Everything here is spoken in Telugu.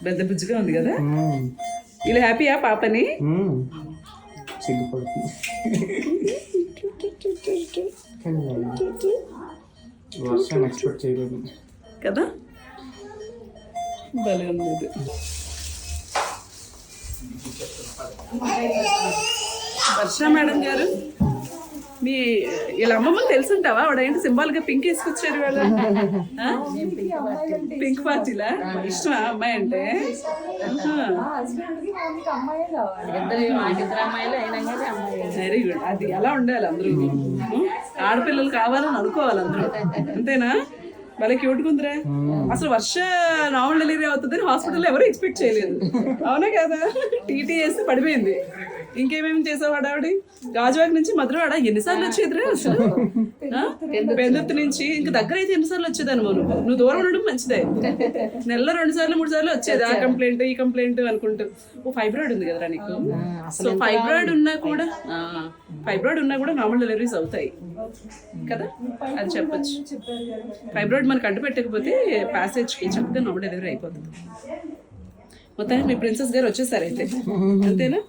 పెద్ద బుజ్జిగా ఉంది కదా. ఇలా హ్యాపీయా పాపని? ఎక్స్పెక్ట్ చేయలేదు కదా. భలే ఉంది ఇది. వర్ష మేడం గారు, మీ వీళ్ళ అమ్మమ్మకి తెలుసుంటావా? ఆవిడ ఏంటి సింబాల్గా పింక్ వేసుకొచ్చారు వాళ్ళ. పింక్ పార్టీలా ఇష్టమా అమ్మాయి అంటే? Very good. అది అలా ఉండాలి అందరూ. ఆడపిల్లలు కావాలని అనుకోవాలి అందరూ, అంతేనా? భలే క్యూట్గా ఉందిరా. అసలు వర్ష నార్మల్ డెలివరీ అవుతుందని హాస్పిటల్లో ఎవరు ఎక్స్పెక్ట్ చేయలేదు, అవునా కదా? టీటీ చేస్తే పడిపోయింది. ఇంకేమేమి చేసావాడు ఆవిడ? గాజువాక నుంచి మధురవాడ ఎన్నిసార్లు వచ్చేదిరా అసలు? పెందుర్తి నుంచి ఇంకా దగ్గర అయితే ఎన్నిసార్లు వచ్చేదాన్ని నువ్వు దూరం ఉండడం మంచిదే. నెలలో 2 సార్లు 3 సార్లు వచ్చేది. ఆ కంప్లైంట్ ఈ కంప్లైంట్ అనుకుంటూ. ఓ ఫైబ్రాయిడ్ ఉంది కదరా నీకు. సో ఫైబ్రాయిడ్ ఉన్నా కూడా నార్మల్ డెలివరీస్ అవుతాయి కదా, అది చెప్పచ్చు. ఫైబ్రాయిడ్ మనకు అడ్డు పెట్టకపోతే ప్యాసేజ్కి చక్కగా నార్మల్ డెలివరీ అయిపోతుంది. మొత్తానికి మీ ప్రిన్సెస్ గారు వచ్చేసారు అయితే, అంతేనా?